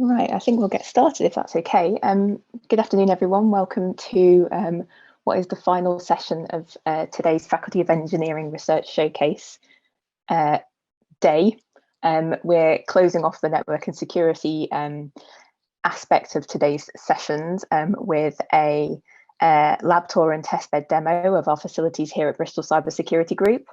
Right, I think we'll get started if that's okay. Good afternoon, everyone. Welcome to what is the final session of today's Faculty of Engineering Research Showcase day. We're closing off the network and security aspect of today's sessions with a lab tour and testbed demo of our facilities here at Bristol Cyber Security Group.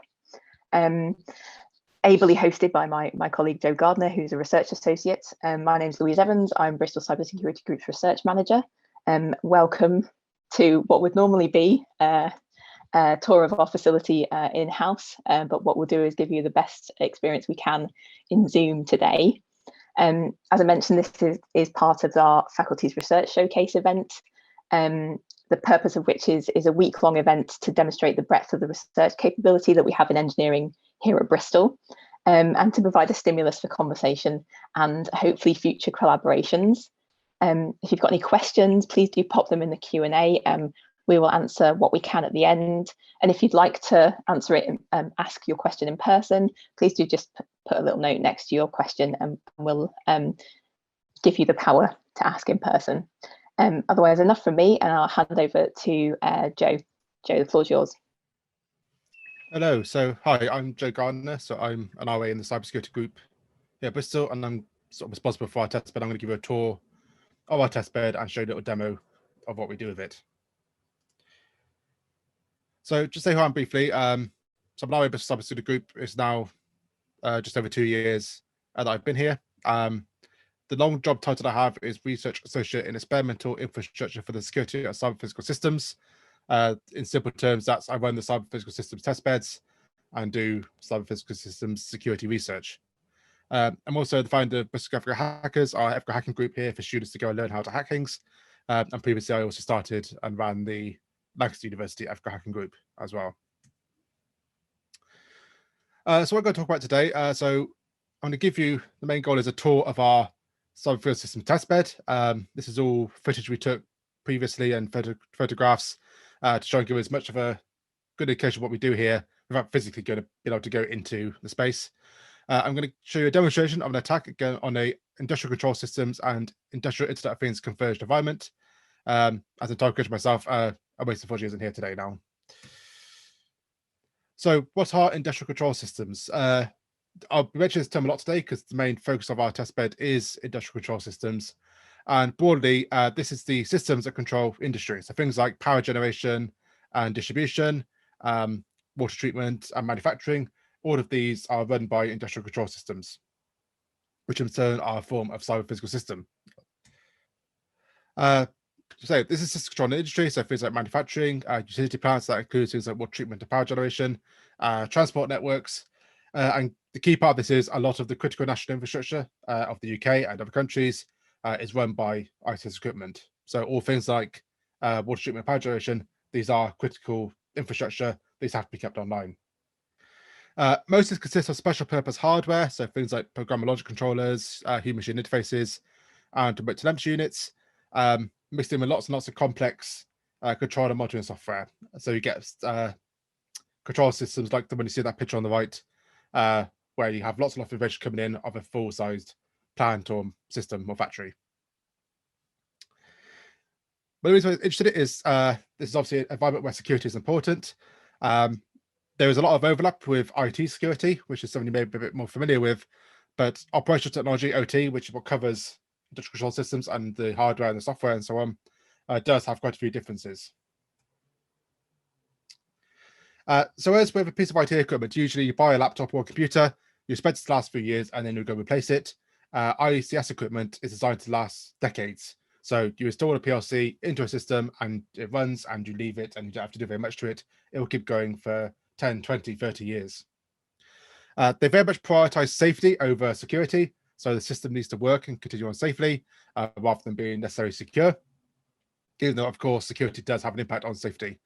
Ably hosted by my colleague Joe Gardner, who's a research associate. My name's Louise Evans. I'm Bristol Cyber Security Group's research manager. Welcome to what would normally be a tour of our facility in-house, but what we'll do is give you the best experience we can in Zoom today. As I mentioned, this is part of our Faculty's Research Showcase event, the purpose of which is a week-long event to demonstrate the breadth of the research capability that we have in engineering here at Bristol, and to provide a stimulus for conversation and hopefully future collaborations. If you've got any questions, please do pop them in the Q&A. We will answer what we can at the end. And if you'd like to answer it, ask your question in person, please do just put a little note next to your question and we'll give you the power to ask in person. Otherwise, enough from me, and I'll hand over to Joe. Joe, the floor's yours. Hello, so hi, I'm Joe Gardner. So I'm an RA in the cybersecurity group here at Bristol, and I'm sort of responsible for our testbed. I'm going to give you a tour of our testbed and show you a little demo of what we do with it. So just say who I am briefly. So I'm an RA in Bristol Cyber Security Group. It's now just over 2 years that I've been here. The long job title I have is Research Associate in Experimental Infrastructure for the Security of Cyber Physical Systems. In simple terms, that's I run the cyber physical systems testbeds and do cyber physical systems security research. I'm also the founder of Bristol Ethical Hackers, our ethical hacking group here for students to go and learn how to hack things. And previously, I also started and ran the Lancaster University Ethical Hacking Group as well. So what I'm going to talk about today. So I'm going to give you, the main goal is a tour of our cyber physical system testbed. This is all footage we took previously and photographs to try and give as much of a good indication of what we do here without physically going to be able to go into the space. I'm going to show you a demonstration of an attack again on a industrial control systems and industrial Internet of Things converged environment. As a time coach myself, I'm wasting 4 years in here today now. So what are industrial control systems? I'll mention this term a lot today because the main focus of our testbed is industrial control systems. And broadly, this is the systems that control industry. So things like power generation and distribution, water treatment and manufacturing, all of these are run by industrial control systems, which in turn are a form of cyber physical system. So this is system control in the industry. So things like manufacturing, utility plants, that includes things like water treatment and power generation, transport networks. And the key part of this is a lot of the critical national infrastructure of the UK and other countries is run by IT equipment. So all things like water treatment and power generation, these are critical infrastructure. These have to be kept online. Most of this consists of special purpose hardware. So things like programmable logic controllers, human machine interfaces, and remote telemetry units, mixed in with lots and lots of complex control and monitoring software. So you get control systems like the one you see that picture on the right, where you have lots and lots of information coming in of a full-sized plant or system or factory. But the reason I'm interested in it is this is obviously an environment where security is important. There is a lot of overlap with IT security, which is something you may be a bit more familiar with, but operational technology, OT, which is what covers industrial control systems and the hardware and the software and so on, does have quite a few differences. So as with a piece of IT equipment, usually you buy a laptop or a computer, you expect it to last for years and then you go replace it. IECS equipment is designed to last decades. So you install a PLC into a system and it runs and you leave it and you don't have to do very much to it. It will keep going for 10, 20, 30 years. They very much prioritize safety over security. So the system needs to work and continue on safely rather than being necessarily secure. Even though, of course, security does have an impact on safety.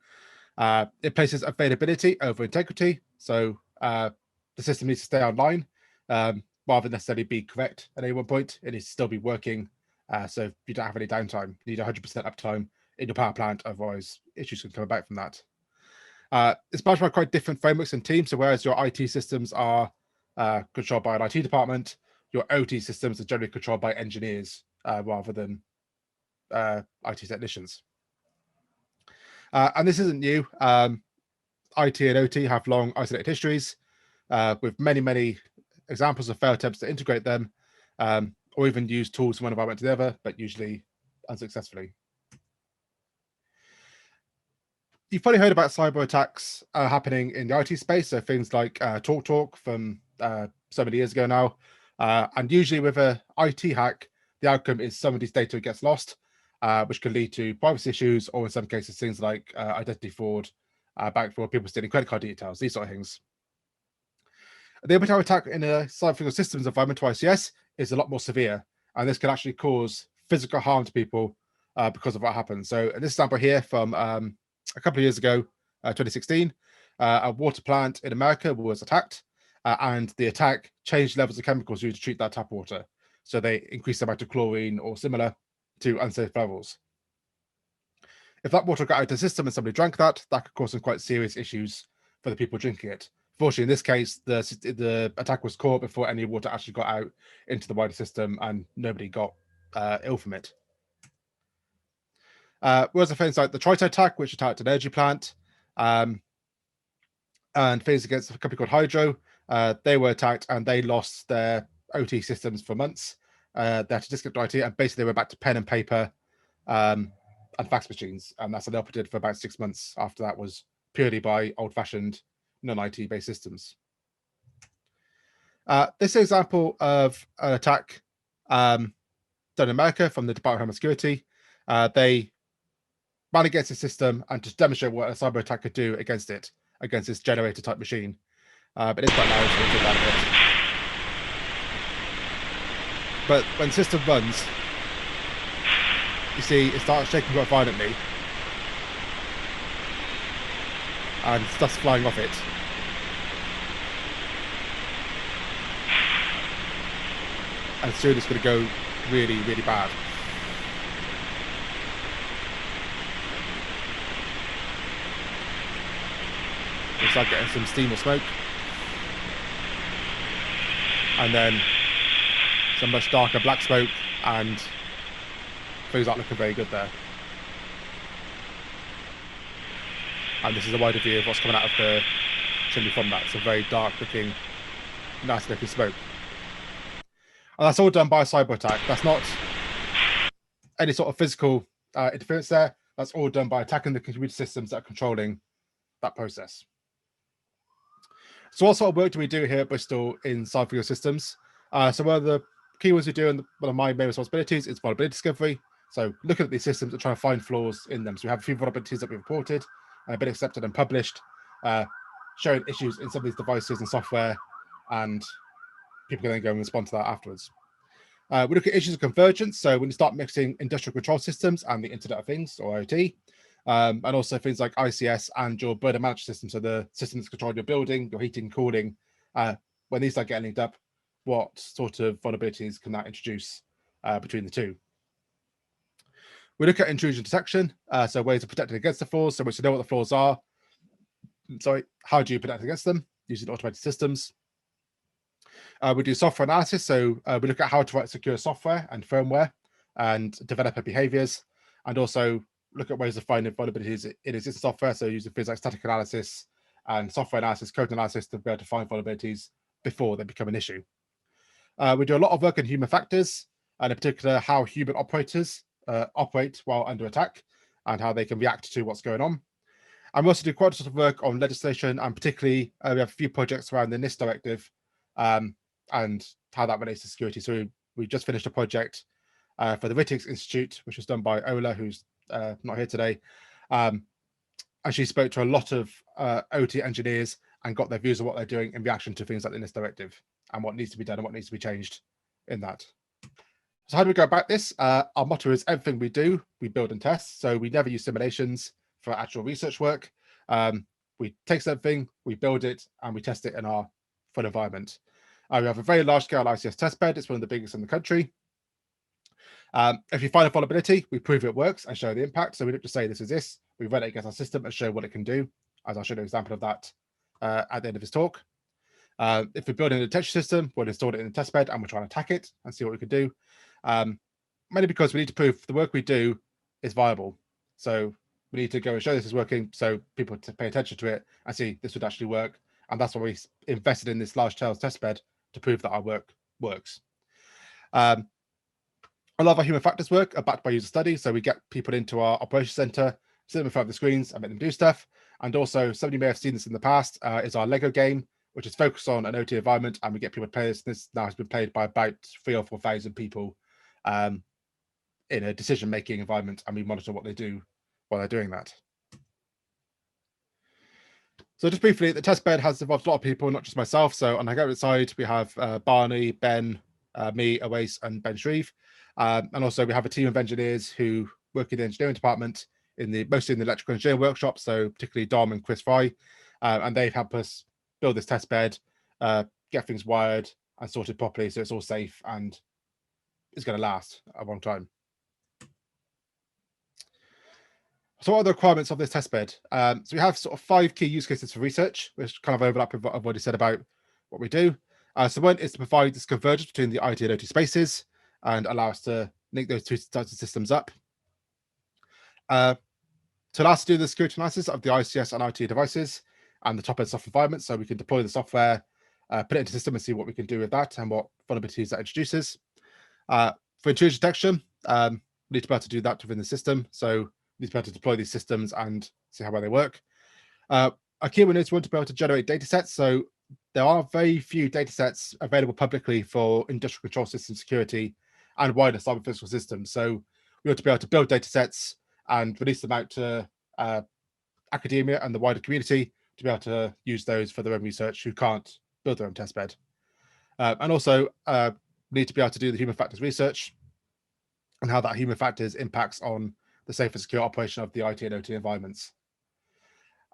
It places availability over integrity. So the system needs to stay online rather than necessarily be correct at any one point. It needs to still be working. So you don't have any downtime. You need 100% uptime in your power plant. Otherwise, issues can come about from that. It's managed by quite different frameworks and teams. So whereas your IT systems are controlled by an IT department, your OT systems are generally controlled by engineers rather than IT technicians. And this isn't new. IT and OT have long isolated histories with many examples of failed attempts to integrate them, or even use tools from one environment to the other, but usually unsuccessfully. You've probably heard about cyber attacks happening in the IT space, so things like TalkTalk from so many years ago now. And usually with a IT hack, the outcome is somebody's data gets lost, which can lead to privacy issues, or in some cases, things like identity fraud, bank fraud, people stealing credit card details, these sort of things. The ability attack in a cyber physical systems environment, or ICS, is a lot more severe, and this can actually cause physical harm to people because of what happens. So in this example here from a couple of years ago, 2016, a water plant in America was attacked, and the attack changed levels of chemicals used to treat that tap water. So they increased the amount of chlorine or similar to unsafe levels. If that water got out of the system and somebody drank that, that could cause some quite serious issues for the people drinking it. Fortunately, in this case, the attack was caught before any water actually got out into the wider system, and nobody got ill from it. Whereas the things like the Trito attack, which attacked an energy plant, and things against a company called Hydro, they were attacked and they lost their OT systems for months. They had to disconnect IT, and basically they were back to pen and paper and fax machines, and that's what they operated for about 6 months. After that was purely by old-fashioned non-IT based systems. This is an example of an attack done in America from the Department of Homeland Security. They ran against the system and to demonstrate what a cyber attack could do against it, against this generator type machine. But it's quite loud, so we'll do that a bit. But when the system runs, you see it starts shaking quite violently, and stuff's flying off it. And soon it's going to go really bad. We'll start getting some steam or smoke, and then some much darker black smoke, and things aren't looking very good there. And this is a wider view of what's coming out of the chimney from that. It's a very dark looking, nasty looking smoke. And that's all done by a cyber attack. That's not any sort of physical interference there. That's all done by attacking the computer systems that are controlling that process. So what sort of work do we do here at Bristol in cyber physical systems? So one of the key ones we do, and one of my main responsibilities, is vulnerability discovery. So looking at these systems and trying to find flaws in them. So we have a few vulnerabilities that we've reported and been accepted and published, showing issues in some of these devices and software, and people can then go and respond to that afterwards. We look at issues of convergence. So when you start mixing industrial control systems and the Internet of Things, or IoT, and also things like ICS and your burner management system, so the systems that control your building, your heating, cooling, when these start getting linked up, what sort of vulnerabilities can that introduce between the two? We look at intrusion detection, so ways of protecting against the flaws. So once you know what the flaws are, how do you protect against them using automated systems? We do software analysis, so we look at how to write secure software and firmware and developer behaviors, and also look at ways of finding vulnerabilities in existing software, so using things like static analysis and software analysis, code analysis to be able to find vulnerabilities before they become an issue. We do a lot of work in human factors, and in particular how human operators operate while under attack and how they can react to what's going on. And we also do quite a lot of work on legislation, and particularly we have a few projects around the NIST directive and how that relates to security. So we just finished a project for the Rittix Institute, which was done by Ola, who's not here today. And she spoke to a lot of OT engineers and got their views on what they're doing in reaction to things like the NIST directive and what needs to be done and what needs to be changed in that. So how do we go about this? Our motto is everything we do, we build and test. So we never use simulations for actual research work. We take something, we build it, and we test it in our full environment. We have a very large scale ICS test bed. It's one of the biggest in the country. If you find a vulnerability, we prove it works and show the impact. So we don't just say this is this. We run it against our system and show what it can do, as I'll show you an example of that at the end of this talk. If we're building a detection system, we'll install it in the test bed and we'll try and attack it and see what we can do. mainly because we need to prove the work we do is viable. So we need to go and show this is working so people to pay attention to it and see this would actually work. And that's why we invested in this large scale testbed to prove that our work works. A lot of our human factors work are backed by user studies. So we get people into our operations center, sit them in front of the screens and make them do stuff. And also, somebody may have seen this in the past, is our Lego game, which is focused on an OT environment, and we get people to play this. This now has been played by about 3,000 or 4,000 people in a decision-making environment, and we monitor what they do while they're doing that. So just briefly, the testbed has involved a lot of people, not just myself. So on the government side, we have Barney, Ben, me, Awais, and Ben Shreve. And also we have a team of engineers who work in the engineering department, mostly in the electrical engineering workshop, so particularly Dom and Chris Fry. And they've helped us build this testbed, get things wired and sorted properly so it's all safe and it's going to last a long time. So what are the requirements of this testbed? So we have sort of 5 key use cases for research, which kind of overlap with what I've already said about what we do. So one is to provide this convergence between the IT and OT spaces and allow us to link those two types of systems up. To allow us to do the security analysis of the ICS and IT devices and the top-end software environment, so we can deploy the software, put it into the system and see what we can do with that and what vulnerabilities that introduces. For intrusion detection, we need to be able to do that within the system. So we need to be able to deploy these systems and see how well they work. A key one is we want to be able to generate data sets. So there are very few data sets available publicly for industrial control system security and wider cyber physical systems. So we want to be able to build data sets and release them out to academia and the wider community to be able to use those for their own research who can't build their own testbed. And also we need to be able to do the human factors research and how that human factors impacts on the safe and secure operation of the IT and OT environments.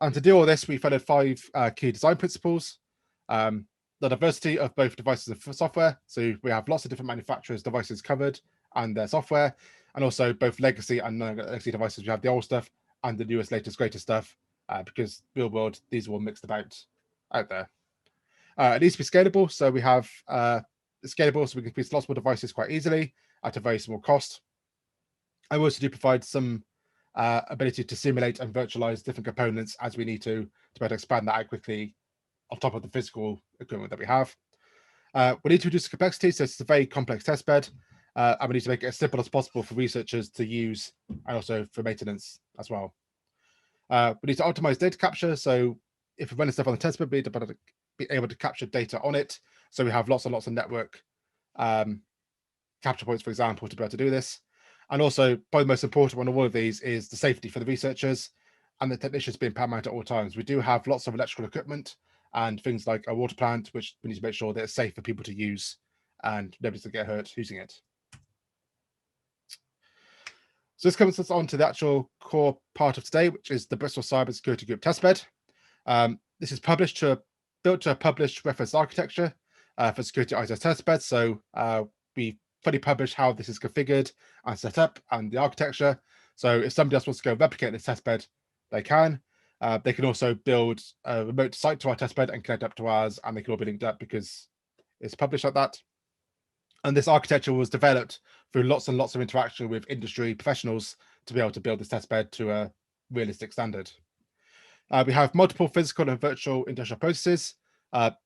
And to do all this, we followed 5 key design principles. The diversity of both devices and software. So we have lots of different manufacturers' devices covered and their software, and also both legacy and non-legacy devices. We have the old stuff and the newest, latest, greatest stuff, because real world, these are all mixed about out there. It needs to be scalable. So we have scalable, so we can produce lots more devices quite easily at a very small cost. I also do provide some ability to simulate and virtualize different components as we need to be able to expand that out quickly on top of the physical equipment that we have. We need to reduce the complexity, so it's a very complex testbed, and we need to make it as simple as possible for researchers to use and also for maintenance as well. We need to optimize data capture, so if we're running stuff on the testbed, we need to be able to capture data on it, so we have lots and lots of network capture points, for example, to be able to do this. And also, probably the most important one of all of these is the safety for the researchers and the technicians being paramount at all times. We do have lots of electrical equipment and things like a water plant, which we need to make sure that it's safe for people to use and nobody's to get hurt using it. So this comes us on to the actual core part of today, which is the Bristol Cyber Security Group testbed. This is built to a published reference architecture for security ISO testbeds. So we fully publish how this is configured and set up and the architecture. So if somebody else wants to go replicate this testbed, they can. They can also build a remote site to our testbed and connect up to ours, and they can all be linked up because it's published like that. And this architecture was developed through lots and lots of interaction with industry professionals to be able to build this testbed to a realistic standard. We have multiple physical and virtual industrial processes,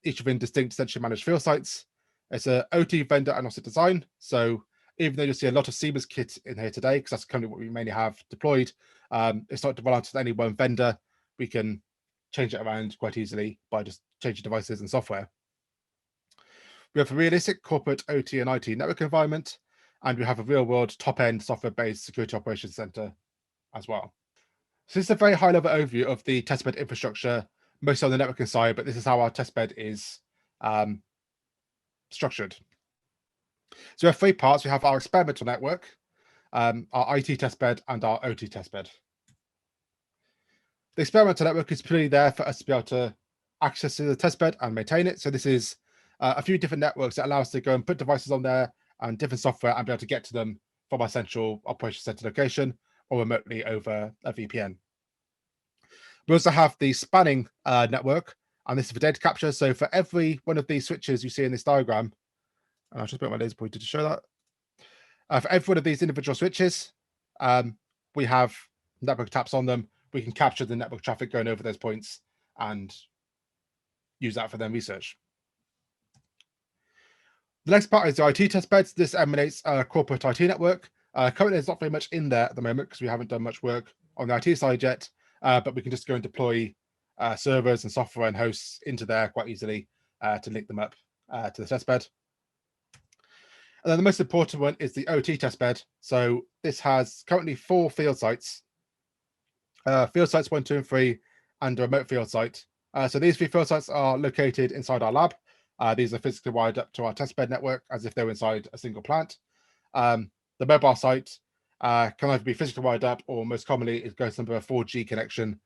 each within distinct centrally managed field sites. It's an OT vendor agnostic design. So even though you'll see a lot of Siemens kit in here today, because that's currently what we mainly have deployed, it's not reliant on any one vendor. We can change it around quite easily by just changing devices and software. We have a realistic corporate OT and IT network environment, and we have a real-world top-end software-based security operations center as well. So this is a very high-level overview of the testbed infrastructure, mostly on the networking side, but this is how our testbed is structured. So we have 3 parts. We have our experimental network, our IT testbed, and our OT testbed. The experimental network is purely there for us to be able to access the testbed and maintain it. So this is a few different networks that allow us to go and put devices on there and different software and be able to get to them from our central operations center location or remotely over a VPN. We also have the spanning network, and this is for data capture. So for every one of these switches you see in this diagram, and I'll just put my laser pointer to show For every one of these individual switches, we have network taps on them. We can capture the network traffic going over those points and use that for their research. The next part is the IT test beds. This emanates a corporate IT network. Currently, there's not very much in there at the moment because we haven't done much work on the IT side yet, but we can just go and deploy servers and software and hosts into there quite easily to link them up to the test bed. And then the most important one is the OT test bed. So this has currently 4 field sites, field sites 1, 2, and 3, and a remote field site. So these 3 field sites are located inside our lab. These are physically wired up to our testbed network as if they were inside a single plant. The mobile site can either be physically wired up, or most commonly it goes under a 4G connection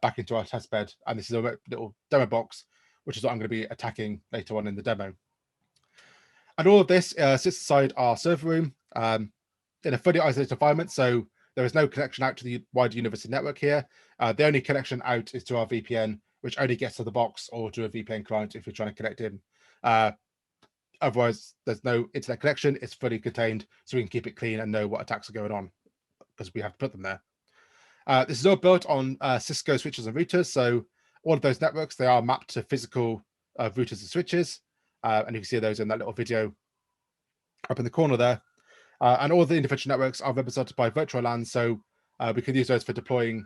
back into our testbed. And this is a little demo box, which is what I'm going to be attacking later on in the demo. And all of this sits inside our server room in a fully isolated environment. So there is no connection out to the wider university network here. The only connection out is to our VPN, which only gets to the box or to a VPN client if you're trying to connect in. Otherwise, there's no internet connection. It's fully contained, so we can keep it clean and know what attacks are going on because we have to put them there. This is all built on Cisco switches and routers. So all of those networks, they are mapped to physical routers and switches. And you can see those in that little video up in the corner there. And all the individual networks are represented by virtual LANs. So we can use those for deploying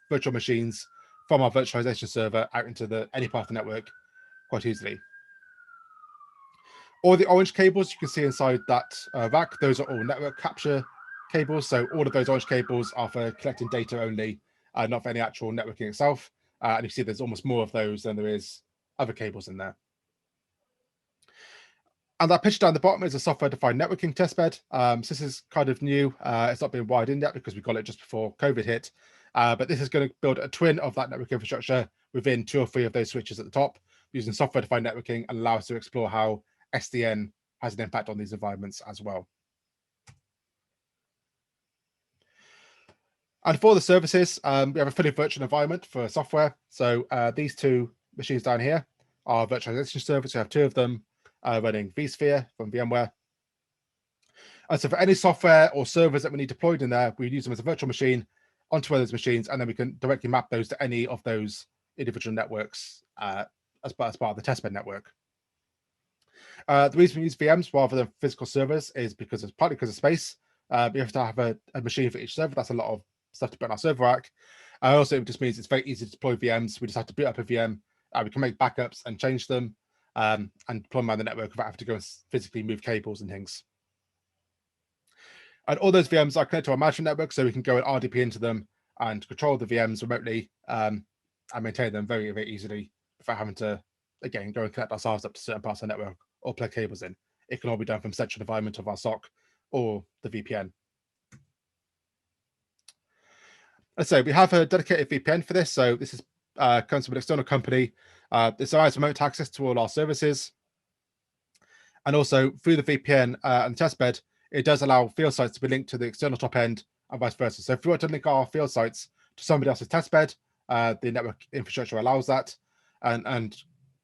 virtual machines from our virtualization server out into any part of the network quite easily. All the orange cables you can see inside that rack, those are all network capture cables. So all of those orange cables are for collecting data only, not for any actual networking itself. And you see there's almost more of those than there is other cables in there. And that picture down the bottom is a software-defined networking testbed. So this is kind of new. It's not been wired in yet because we got it just before COVID hit. But this is going to build a twin of that network infrastructure within 2 or 3 of those switches at the top using software-defined networking, and allow us to explore how SDN has an impact on these environments as well. And for the services, we have a fully virtual environment for software. So these 2 machines down here are virtualization servers. We have 2 of them running vSphere from VMware. And so for any software or servers that we need deployed in there, we use them as a virtual machine onto one of those machines, and then we can directly map those to any of those individual networks as part of the testbed network. The reason we use VMs rather than physical servers is partly because of space. We have to have a machine for each server. That's a lot of stuff to put on our server rack. Also, it just means it's very easy to deploy VMs. We just have to boot up a VM. We can make backups and change them and deploy them on the network without having to go and physically move cables and things. And all those VMs are connected to our management network, so we can go and RDP into them and control the VMs remotely and maintain them very, very easily without having to, again, go and connect ourselves up to certain parts of the network or plug cables in. It can all be done from central environment of our SOC or the VPN. Let's say we have a dedicated VPN for this. So this is comes from an external company. This allows remote access to all our services. And also through the VPN and the testbed, it does allow field sites to be linked to the external top end and vice versa. So if we want to link our field sites to somebody else's testbed, the network infrastructure allows that. And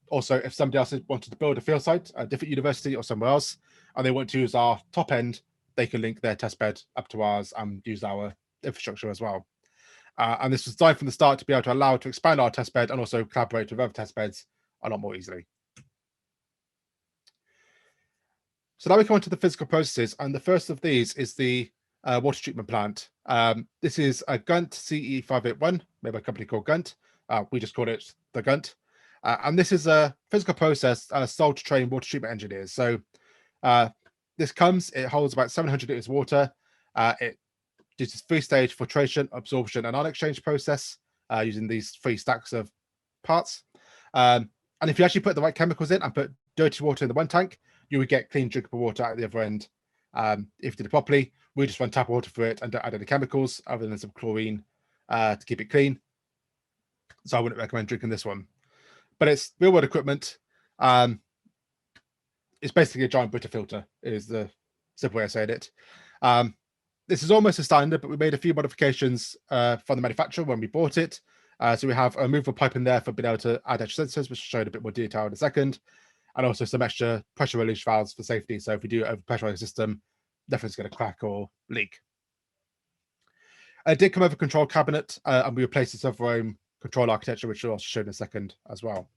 also, if somebody else wanted to build a field site at a different university or somewhere else, and they want to use our top end, they can link their testbed up to ours and use our infrastructure as well. And this was designed from the start to be able to allow to expand our testbed and also collaborate with other testbeds a lot more easily. So now we come on to the physical processes, and the first of these is the water treatment plant. This is a Gunt CE581, made by a company called Gunt. We just call it the Gunt. And this is a physical process sold to train water treatment engineers. So it holds about 700 liters of water. It uses 3-stage filtration, absorption, and ion exchange process using these 3 stacks of parts. And if you actually put the right chemicals in and put dirty water in the one tank, you would get clean drinkable water out the other end. If you did it properly, we just run tap water for it and don't add any chemicals other than some chlorine to keep it clean. So I wouldn't recommend drinking this one. But it's real world equipment. It's basically a giant Brita filter, is the simple way of saying it. This is almost a standard, but we made a few modifications from the manufacturer when we bought it. So we have a removable pipe in there for being able to add extra sensors, which I'll show in a bit more detail in a second. And also some extra pressure release valves for safety. So if we do overpressurize a system, nothing's going to crack or leak. I did come over control cabinet, and we replaced this over our own control architecture, which I'll show in a second as well.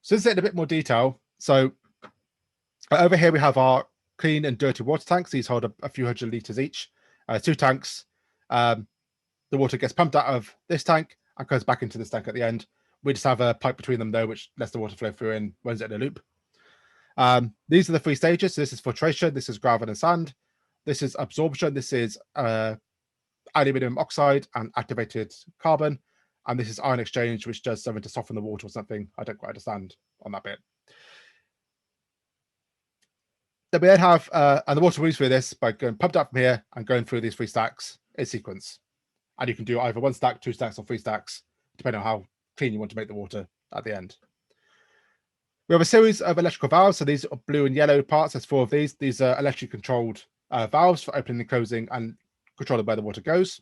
So this is in a bit more detail. So over here we have our clean and dirty water tanks. These hold a few hundred liters each. 2 tanks. The water gets pumped out of this tank and goes back into this tank at the end. We just have a pipe between them though, which lets the water flow through and runs it in a loop. These are the 3 stages. So this is filtration, this is gravel and sand, this is absorption, this is aluminium oxide and activated carbon, and this is ion exchange, which does something to soften the water or something. I don't quite understand on that bit. Then we then have, and the water moves through this by going pumped up from here and going through these 3 stacks in sequence. And you can do either 1 stack, 2 stacks, or 3 stacks, depending on how clean you want to make the water at the end. We have a series of electrical valves. So these are blue and yellow parts. There's 4 of these. These are electrically controlled valves for opening and closing and controlling where the water goes.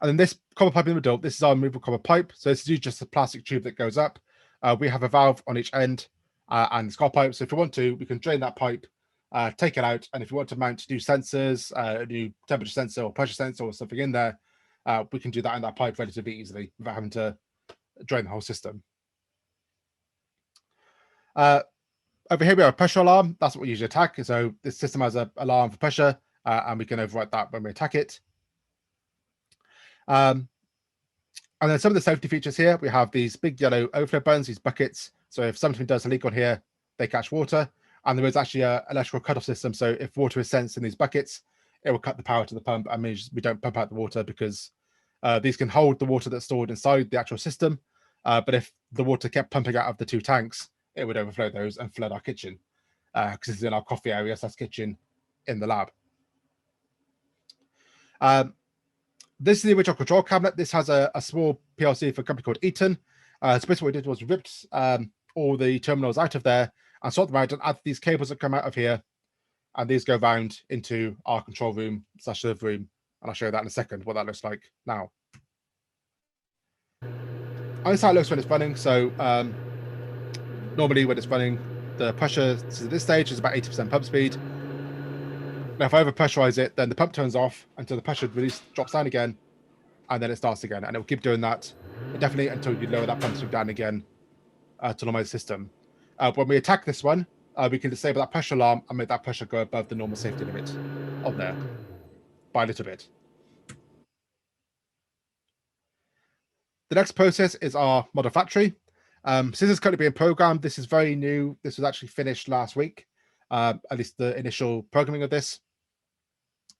And then this copper pipe in the middle, this is our removable copper pipe. So this is just a plastic tube that goes up. We have a valve on each end and it's got a pipe. So if you want to, we can drain that pipe, take it out. And if you want to mount new sensors, a new temperature sensor or pressure sensor or something in there, we can do that in that pipe relatively easily without having to drain the whole system. Over here we have a pressure alarm. That's what we usually attack. So this system has an alarm for pressure, and we can overwrite that when we attack it. And then some of the safety features here, we have these big yellow overflow buttons, these buckets. So if something does a leak on here, they catch water. And there is actually an electrical cutoff system. So if water is sensed in these buckets, it will cut the power to the pump and means we don't pump out the water, because these can hold the water that's stored inside the actual system. But if the water kept pumping out of the 2 tanks, it would overflow those and flood our kitchen, because this is in our coffee area, so that's kitchen in the lab. This is the original control cabinet. This has a small PLC for a company called Eaton. So basically what we did was we ripped all the terminals out of there and sort them out and add these cables that come out of here, and these go round into our control room / server room, and I'll show you that in a second, what that looks like now. And this is how it looks when it's running. So normally when it's running, the pressure to this stage is about 80% pump speed. Now if I overpressurize it, then the pump turns off until the pressure release drops down again, and then it starts again. And it will keep doing that indefinitely until you lower that pump speed down again to normalize the system. When we attack this one, we can disable that pressure alarm and make that pressure go above the normal safety limit on there by a little bit. The next process is our model factory. Since it's currently being programmed, this is very new. This was actually finished last week, at least the initial programming of this.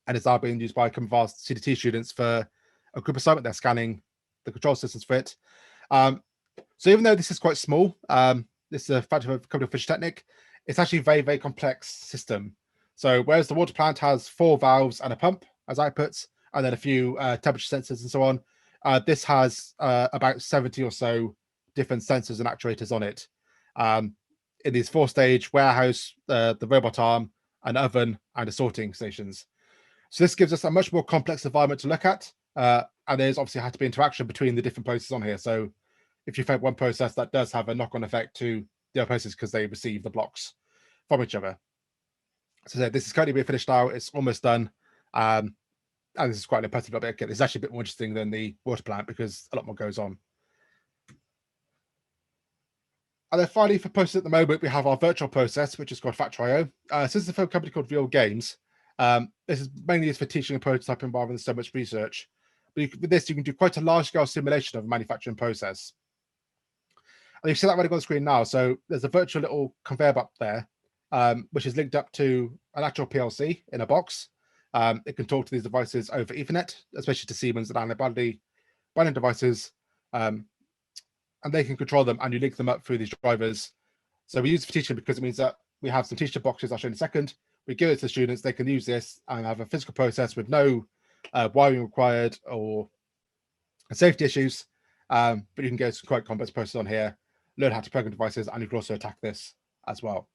And it's now being used by some of our CDT students for a group assignment. They're scanning the control systems for it. So even though this is quite small, this is a factory of a company called Fisher Technic, it's actually a very, very complex system. So whereas the water plant has 4 valves and a pump as outputs, and then a few temperature sensors and so on, this has about 70 or so different sensors and actuators on it. In these 4-stage warehouse, the robot arm, an oven, and a sorting stations. So this gives us a much more complex environment to look at. And there's obviously had to be interaction between the different processes on here. So if you affect one process, that does have a knock-on effect to the other processes because they receive the blocks from each other. So this is currently being finished now. It's almost done. And this is quite an impressive bit. It's actually a bit more interesting than the water plant because a lot more goes on. And then finally, for process at the moment, we have our virtual process, which is called FactoryIO. So this is for a company called Real Games. This is mainly used for teaching and prototyping rather than so much research. But with this, you can do quite a large-scale simulation of a manufacturing process. And you see that running on the screen now. So there's a virtual little conveyor belt there, which is linked up to an actual PLC in a box. It can talk to these devices over Ethernet, especially to Siemens and Allen Bradley devices. And they can control them, and you link them up through these drivers. So we use it for teaching because it means that we have some teacher boxes I'll show in a second. We give it to the students, they can use this and have a physical process with no wiring required or safety issues. But you can get some quite complex process on here, learn how to program devices, and you can also attack this as well.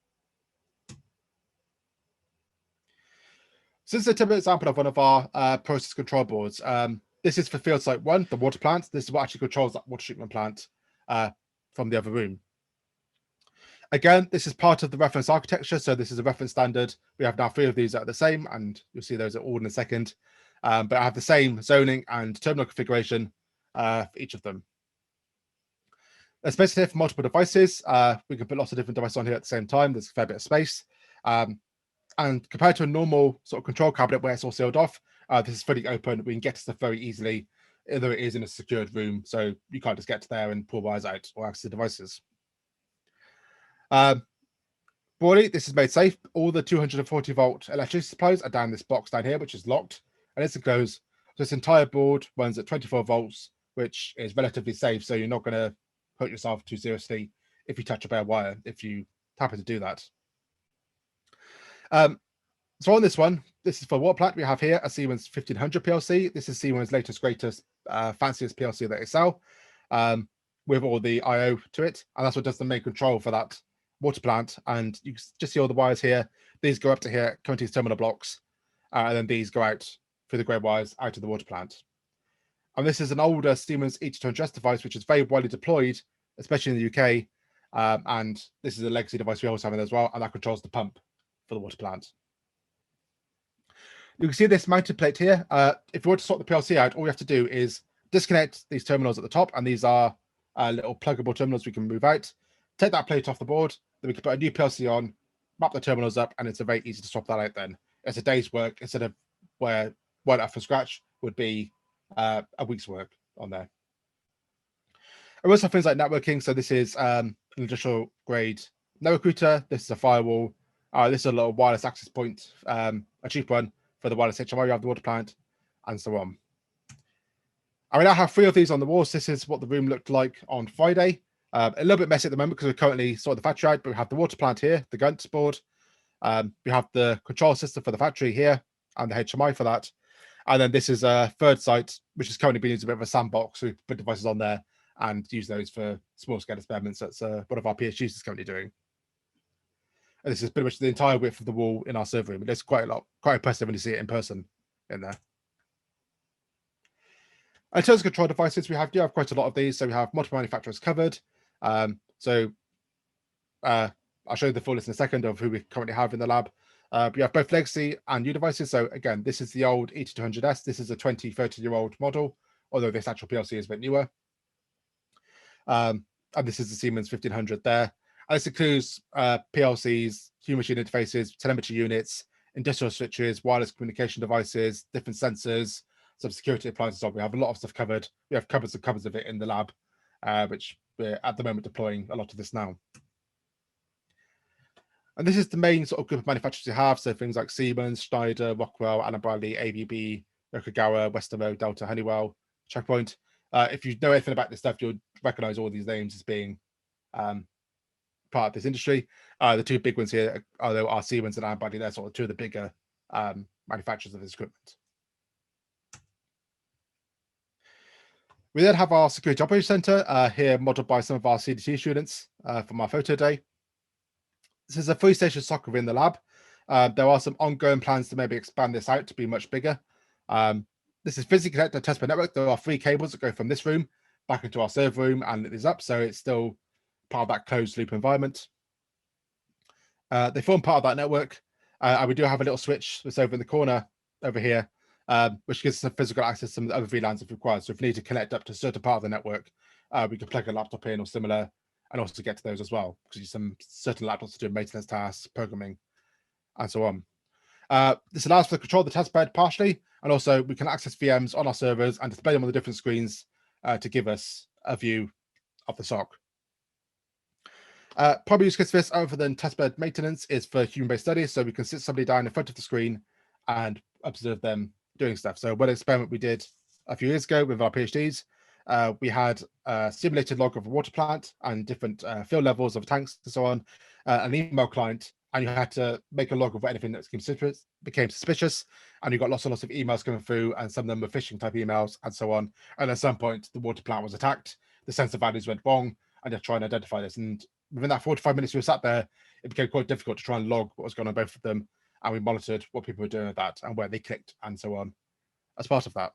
So this is a typical example of one of our process control boards. This is for field site 1, the water plant. This is what actually controls that water treatment plant from the other room. Again, this is part of the reference architecture. So this is a reference standard. We have now 3 of these that are the same, and you'll see those are all in a second. But I have the same zoning and terminal configuration for each of them. There's space here for multiple devices. We can put lots of different devices on here at the same time. There's a fair bit of space. And compared to a normal sort of control cabinet where it's all sealed off, this is fully open. We can get to stuff very easily, although it is in a secured room. So you can't just get to there and pull wires out or access the devices. Broadly, this is made safe. All the 240 volt electricity supplies are down this box down here, which is locked and it's enclosed. So this entire board runs at 24 volts, which is relatively safe. So you're not going to hurt yourself too seriously if you touch a bare wire, if you happen to do that. So on this one, this is for water plant. We have here a Siemens 1500 PLC. This is Siemens' latest, greatest, fanciest PLC that they sell, with all the I/O to it, and that's what does the main control for that water plant. And you just see all the wires here. These go up to here, come to these terminal blocks, and then these go out through the grey wires out of the water plant. And this is an older Siemens E200S device, which is very widely deployed, especially in the UK. And this is a legacy device we also have in as well, and that controls the pump for the water plant. You can see this mounted plate here. If you want to sort the PLC out, all we have to do is disconnect these terminals at the top, and these are little pluggable terminals we can move out. Take that plate off the board, then we can put a new PLC on, map the terminals up, and it's very easy to swap that out then. It's a day's work instead of where one up from scratch would be a week's work on there. And we also have things like networking. So this is an industrial grade network router. This is a firewall. This is a little wireless access point, a cheap one for the wireless HMI you have the water plant, and so on. I mean, I have 3 of these on the walls. This is what the room looked like on Friday. A little bit messy at the moment because we're currently sorting the factory out, but we have the water plant here, the guns board. We have the control system for the factory here and the HMI for that. And then this is a third site, which is currently being used as a bit of a sandbox. We put devices on there and use those for small scale experiments. That's one of our PhDs is currently doing. And this is pretty much the entire width of the wall in our server room. It's quite impressive when you see it in person in there. In terms of control devices, we do have quite a lot of these. So we have multiple manufacturers covered. I'll show you the full list in a second of who we currently have in the lab. We have both legacy and new devices. So again, this is the old E200S. This is a 20, 30-year-old model, although this actual PLC is a bit newer. And this is the Siemens 1500 there. And this includes PLCs, human machine interfaces, telemetry units, industrial switches, wireless communication devices, different sensors, some security appliances. We have a lot of stuff covered. We have cupboards and cupboards of it in the lab, which we're at the moment deploying a lot of this now. And this is the main sort of group of manufacturers you have. So things like Siemens, Schneider, Rockwell, Allen Bradley, ABB, Yokogawa, Westermo, Delta, Honeywell, Checkpoint. If you know anything about this stuff, you'll recognize all these names as being part of this industry. The 2 big ones here are Siemens and Allen Bradley. They're sort of 2 of the bigger manufacturers of this equipment. We then have our Security Operations Center here, modeled by some of our CDT students from our photo day. This is a 3-station SOC within the lab. There are some ongoing plans to maybe expand this out to be much bigger. This is physically connected to Testbed network. There are 3 cables that go from this room back into our server room, and it is up, so it's still part of that closed loop environment. They form part of that network, and we do have a little switch that's over in the corner over here, which gives us physical access to some of the other VLANs if required. So if we need to connect up to a certain part of the network, we can plug a laptop in or similar, and also get to those as well, because there's some certain laptops to do maintenance tasks, programming, and so on. This allows for the control of the test bed partially, and also we can access VMs on our servers and display them on the different screens to give us a view of the SOC. Probably use case for this other than testbed maintenance is for human-based studies, so we can sit somebody down in front of the screen and observe them doing stuff. So one experiment we did a few years ago with our PhDs, we had a simulated log of a water plant and different fill levels of tanks and so on, an email client, and you had to make a log of anything that became suspicious, and you got lots and lots of emails coming through, and some of them were phishing type emails and so on. And at some point, the water plant was attacked, the sensor values went wrong, and they're trying to identify this. And within that 45 minutes we were sat there, it became quite difficult to try and log what was going on both of them, and we monitored what people were doing with that and where they clicked and so on as part of that.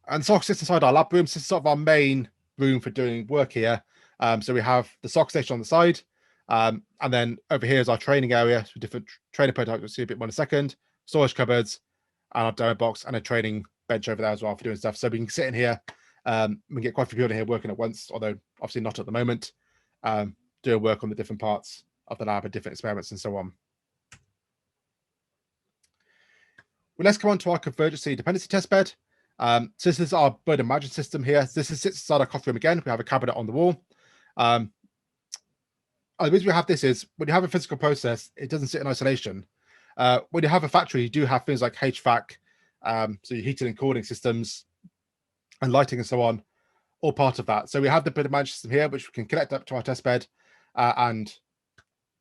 And SOC sits inside our lab room. So this is sort of our main room for doing work here. So we have the SOC station on the side, and then over here is our training area with different trainer prototypes. We'll see a bit more in a second. Storage cupboards, and our demo box, and a training bench over there as well for doing stuff. So we can sit in here. We can get quite a few people in here working at once, although obviously not at the moment. Doing work on the different parts of the lab and different experiments and so on. Well, let's come on to our Convergency dependency testbed. So this is our burden management system here. This sits inside our coffee room again. We have a cabinet on the wall. The reason we have this is when you have a physical process, it doesn't sit in isolation. When you have a factory, you do have things like HVAC, so your heating and cooling systems and lighting and so on, all part of that. So we have the burden management system here, which we can connect up to our testbed and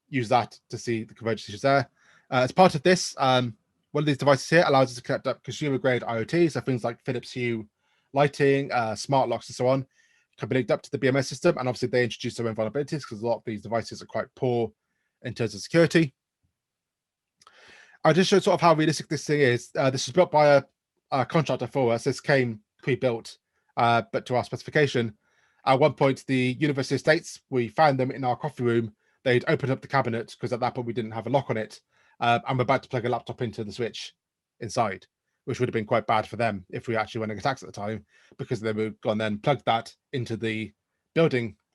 use that to see the convergence issues there. As part of this, one of these devices here allows us to connect up consumer-grade IoT, so things like Philips Hue lighting, smart locks, and so on, can be linked up to the BMS system. And obviously, they introduce their own vulnerabilities because a lot of these devices are quite poor in terms of security. I'll just show sort of how realistic this thing is. This was built by a contractor for us. This came pre-built, but to our specification. At one point, the University of States, we found them in our coffee room. They'd opened up the cabinet because at that point we didn't have a lock on it. And we're about to plug a laptop into the switch inside, which would have been quite bad for them if we actually went and attacks at the time, because they would gone then plugged that into the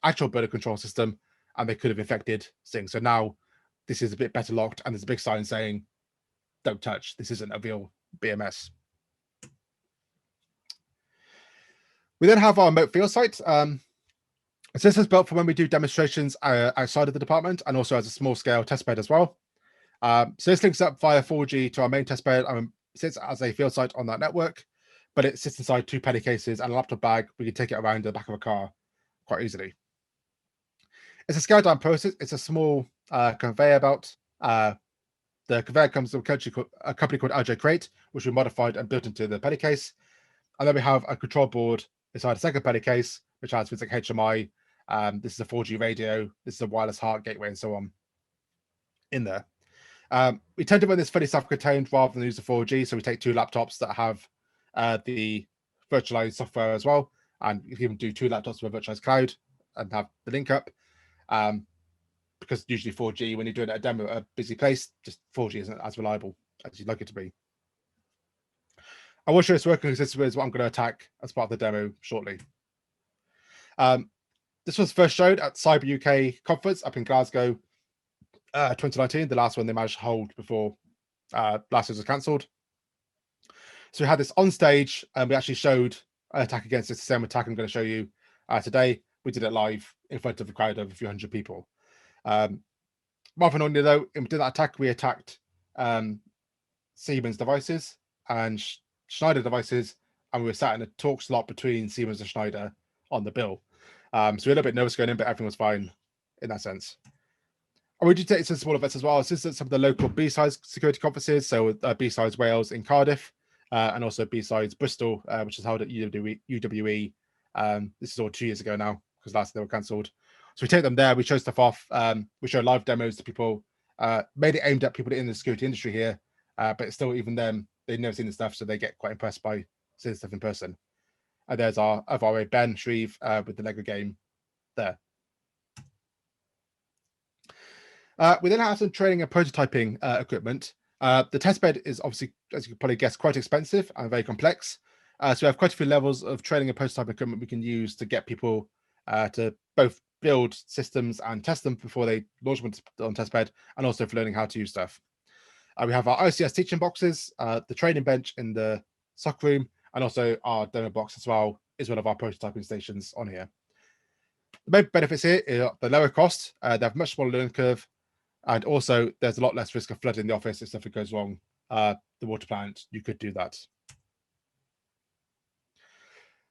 actual building control system, and they could have infected things. So now this is a bit better locked, and there's a big sign saying, "Don't touch. This isn't a real BMS." We then have our remote field site. So this is built for when we do demonstrations outside of the department, and also as a small scale testbed as well. So this links up via 4G to our main testbed and sits as a field site on that network, but it sits inside 2 penny cases and a laptop bag. We can take it around the back of a car quite easily. It's a scaled down process. It's a small conveyor belt. The conveyor comes from a company called LJ Crate, which we modified and built into the penny case. And then we have a control board inside a second penny case, which has things like HMI. This is a 4G radio. This is a wireless HART gateway and so on in there. We tend to run this fully self-contained rather than use the 4G. So we take 2 laptops that have the virtualized software as well. And you can even do 2 laptops with a virtualized cloud and have the link up. Because usually 4G, when you're doing a demo at a busy place, just 4G isn't as reliable as you'd like it to be. I will show this working because this is what I'm going to attack as part of the demo shortly. This was first showed at Cyber UK conference up in Glasgow, 2019, the last one they managed to hold before last year was cancelled. So we had this on stage, and we actually showed an attack against this same attack I'm going to show you today. We did it live in front of a crowd of a few hundred people. Rather than only though, in doing that attack, we attacked Siemens devices and Schneider devices, and we were sat in a talk slot between Siemens and Schneider on the bill. So we were a little bit nervous going in, but everything was fine in that sense. And we did take some small events as well. So this is some of the local B-sides security conferences. So B-sides Wales in Cardiff, and also B-sides Bristol, which is held at UWE. This is all 2 years ago now, because last year they were cancelled. So we take them there. We show stuff off. We show live demos to people. Made it aimed at people in the security industry here, but still, even them, they've never seen the stuff, so they get quite impressed by seeing stuff in person. And there's our FRA Ben Shreve with the Lego game there. We then have some training and prototyping equipment. The testbed is obviously, as you can probably guess, quite expensive and very complex. So we have quite a few levels of training and prototyping equipment we can use to get people to both build systems and test them before they launch them on testbed, and also for learning how to use stuff. We have our OCS teaching boxes, the training bench in the SOC room, and also our demo box as well is one of our prototyping stations on here. The main benefits here are the lower cost. They have a much smaller learning curve, and also there's a lot less risk of flooding the office if something goes wrong. The water plant, you could do that.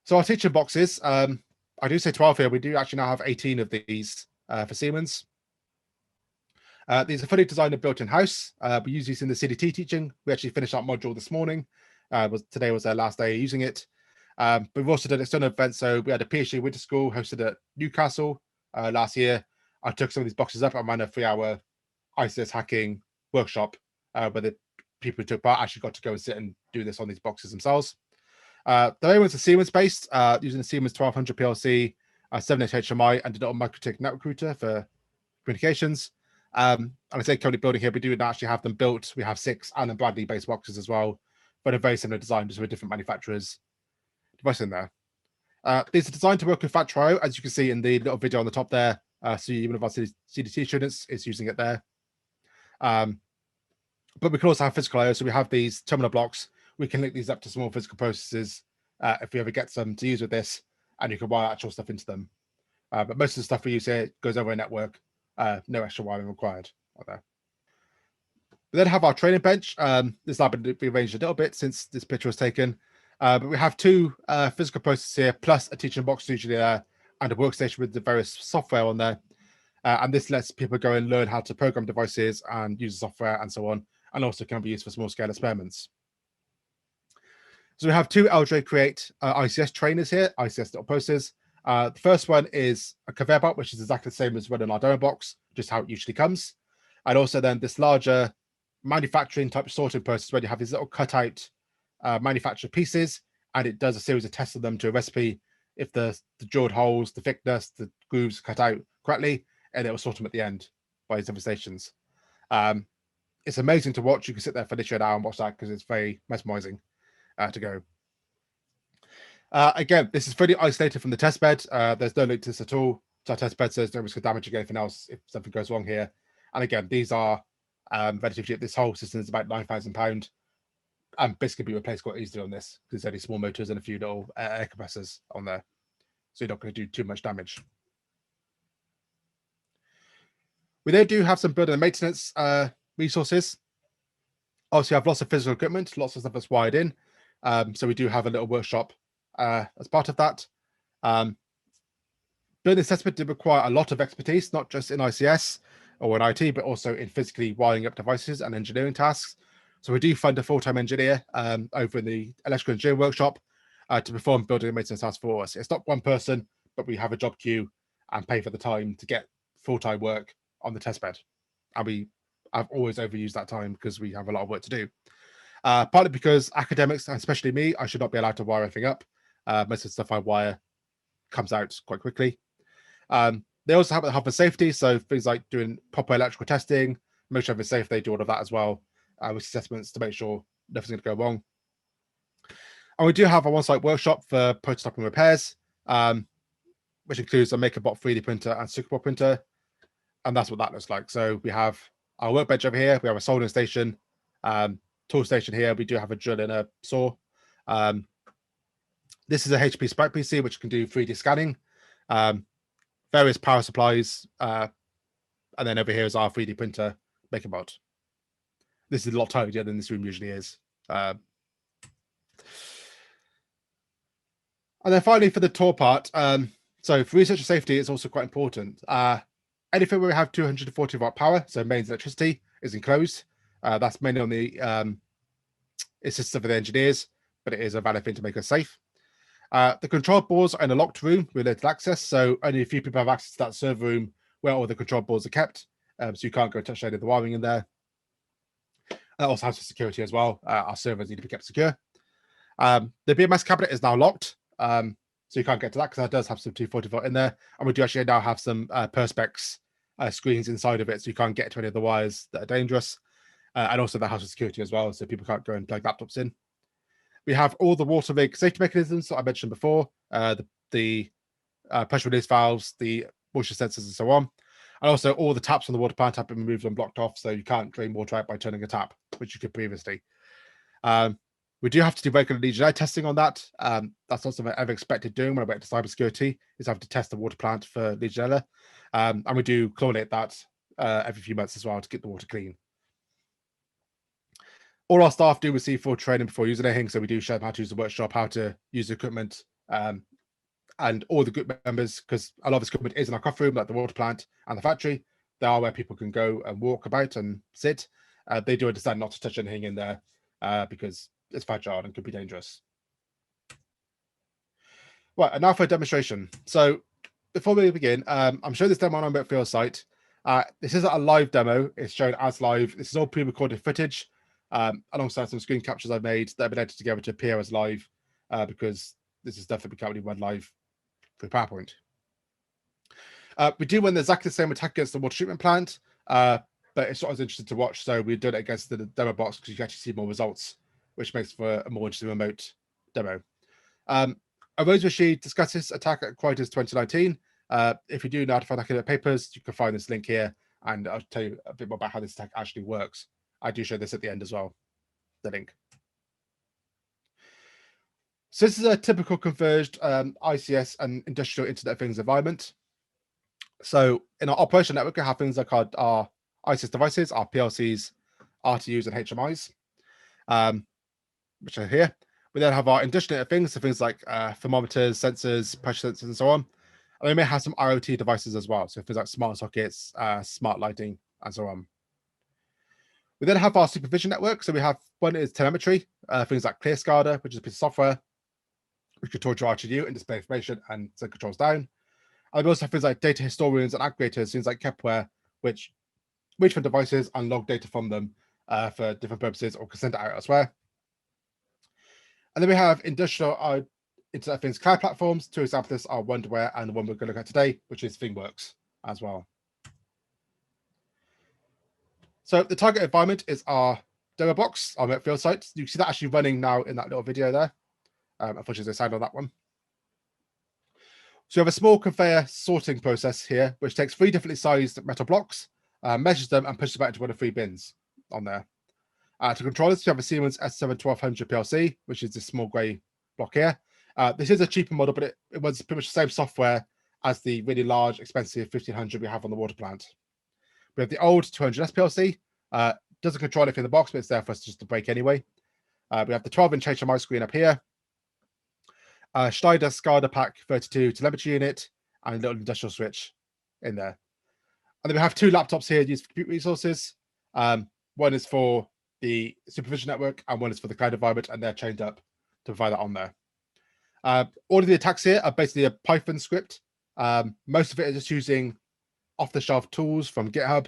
So our teaching boxes, I do say 12 here. We do actually now have 18 of these for Siemens. These are fully designed and built in-house. We use these in the CDT teaching. We actually finished that module this morning. Today was their last day using it. But we've also done external events. So we had a PhD winter school hosted at Newcastle last year. I took some of these boxes up and ran a 3-hour ISIS hacking workshop where the people who took part actually got to go and sit and do this on these boxes themselves. The main ones are Siemens based, using the Siemens 1200 PLC 7-inch HMI, and a little MikroTik network router for communications. And I say currently building here, we do actually have them built. We have 6 Allen Bradley based boxes as well, but a very similar design, just with different manufacturers' device in there. These are designed to work with FactoryIO, as you can see in the little video on the top there. So even if our CDT students is using it there. But we can also have physical I/O. So we have these terminal blocks. We can link these up to small physical processes if we ever get some to use with this, and you can wire actual stuff into them. But most of the stuff we use here goes over a network. No extra wiring required out there. We then have our training bench. This has been rearranged a little bit since this picture was taken. But we have 2 physical processes here, plus a teaching box usually there, and a workstation with the various software on there. And this lets people go and learn how to program devices and use the software and so on, and also can be used for small scale experiments. So we have 2 LJ Create ICS trainers here, ICS little posters. The first one is a conveyor belt, which is exactly the same as running our demo box, just how it usually comes. And also then this larger manufacturing type sorting process where you have these little cutout manufactured pieces, and it does a series of tests of them to a recipe. If the drilled holes, the thickness, the grooves cut out correctly, and it will sort them at the end by these different stations. It's amazing to watch. You can sit there for literally an hour and watch that because it's very mesmerizing to go. Again, this is fully isolated from the test bed. There's no link to this at all to our test bed, so there's no risk of damaging anything else if something goes wrong here. And again, these are relatively, this whole system is about £9,000, and basically be replaced quite easily on this because there's only small motors and a few little air compressors on there, so you're not going to do too much damage. We then do have some building and maintenance resources. Obviously, we have lots of physical equipment, lots of stuff that's wired in. So we do have a little workshop as part of that. Building assessment did require a lot of expertise, not just in ICS or in IT, but also in physically wiring up devices and engineering tasks. So we do fund a full-time engineer over in the electrical engineering workshop to perform building and maintenance tasks for us. It's not one person, but we have a job queue and pay for the time to get full-time work on the test bed. And I've always overused that time because we have a lot of work to do. Partly because academics, and especially me, I should not be allowed to wire everything up. Most of the stuff I wire comes out quite quickly. They also have health and safety, so things like doing proper electrical testing, make sure everything's safe. They do all of that as well, with assessments to make sure nothing's going to go wrong. And we do have a one-site workshop for prototyping repairs, which includes a MakerBot 3D printer and Superbot printer, and that's what that looks like. So we have our workbench over here. We have a soldering station, tool station here. We do have a drill and a saw. This is a HP Spark PC, which can do 3D scanning, various power supplies, and then over here is our 3D printer MakerBot. This is a lot tidier than this room usually is. And then finally for the tour part, so for research and safety, it's also quite important. Anything where we have 240 watt power, so mains electricity, is enclosed. That's mainly on the assistance of the engineers, but it is a valid thing to make us safe. The control boards are in a locked room with limited access, so only a few people have access to that server room where all the control boards are kept, so you can't go touch any of the wiring in there. That also has for security as well. Our servers need to be kept secure. The BMS cabinet is now locked, so you can't get to that because that does have some 240 volt in there, and we do actually now have some Perspex screens inside of it, so you can't get to any of the wires that are dangerous, and also that has for security as well, so people can't go and plug laptops in. We have all the water rig safety mechanisms that I mentioned before, the pressure release valves, the moisture sensors, and so on. And also all the taps on the water plant have been removed and blocked off, so you can't drain water out by turning a tap, which you could previously. We do have to do regular Legionella testing on that. That's not something I ever expected doing when I went to cybersecurity, is having to test the water plant for Legionella. And we do chlorinate that every few months as well to keep the water clean. All our staff do receive full training before using anything, so we do show them how to use the workshop, how to use the equipment, and all the group members, because a lot of this equipment is in our coffee room, like the water plant and the factory. They are where people can go and walk about and sit. They do understand not to touch anything in there because it's fragile and could be dangerous. Right, and now for a demonstration. So before we begin, I'm showing this demo on our Whitfield site. This isn't a live demo. It's shown as live. This is all pre-recorded footage alongside some screen captures I've made that have been edited together to appear as live because this is stuff that we can't really run live through PowerPoint. We do run exactly the same attack against the water treatment plant, but it's not as interesting to watch. So we did it against the demo box because you can actually see more results, which makes for a more interesting remote demo. Rose Rashid discussed this attack at Quietus 2019. If you do know how to find academic papers, you can find this link here, and I'll tell you a bit more about how this attack actually works. I do show this at the end as well, the link. So this is a typical converged ICS and industrial Internet of Things environment. So in our operational network, we have things like our ICS devices, our PLCs, RTUs, and HMIs, which are here. We then have our industrial Internet of Things, so things like thermometers, sensors, pressure sensors, and so on. And we may have some IoT devices as well, so things like smart sockets, smart lighting, and so on. We then have our supervision network. So we have one is telemetry, things like ClearSCADA, which is a piece of software which controls your RTU and display information and send controls down. And we also have things like data historians and aggregators, things like Kepware, which reach for devices and log data from them for different purposes or can send it out elsewhere. And then we have industrial Internet of Things cloud platforms. Two examples of this are Wonderware and the one we're going to look at today, which is Thingworx as well. So the target environment is our demo box, our remote field site. You can see that actually running now in that little video there. Unfortunately, there's a sound on that one. So we have a small conveyor sorting process here, which takes 3 differently sized metal blocks, measures them, and pushes them out into one of 3 bins on there. To control this, you have a Siemens S7-1200 PLC, which is this small grey block here. This is a cheaper model, but it was pretty much the same software as the really large, expensive 1500 we have on the water plant. We have the old 200S PLC. Doesn't control anything in the box, but it's there for us just to break anyway. We have the 12-inch HMI screen up here. Schneider SCADA Pack 32 telemetry unit, and a little industrial switch in there. And then we have 2 laptops here used for compute resources. One is for the supervision network, and one is for the cloud environment, and they're chained up to provide that on there. All of the attacks here are basically a Python script. Most of it is just using off-the-shelf tools from GitHub.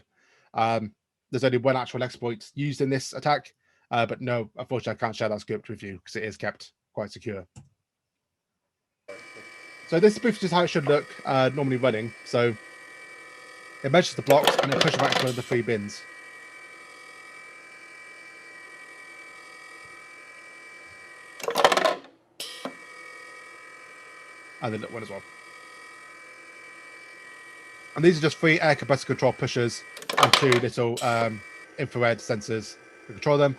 There's only one actual exploit used in this attack, but no, unfortunately, I can't share that script with you because it is kept quite secure. So this is just how it should look normally running. So it measures the blocks and it pushes them back to one of the 3 bins. And the little one as well. And these are just 3 air compressor control pushers and 2 little infrared sensors to control them.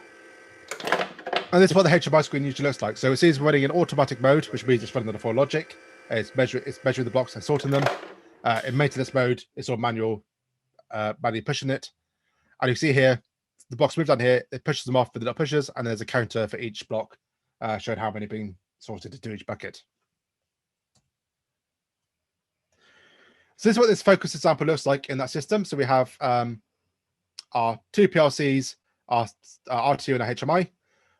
And this is what the HMI screen usually looks like. So it sees running in automatic mode, which means it's running on the full logic. It's measuring the blocks and sorting them. In maintenance mode, it's all manually pushing it. And you see here, the blocks move down here, it pushes them off with the little pushers, and there's a counter for each block showing how many being sorted into each bucket. So this is what this focus example looks like in that system. So we have our 2 PLCs, our RTU and our HMI.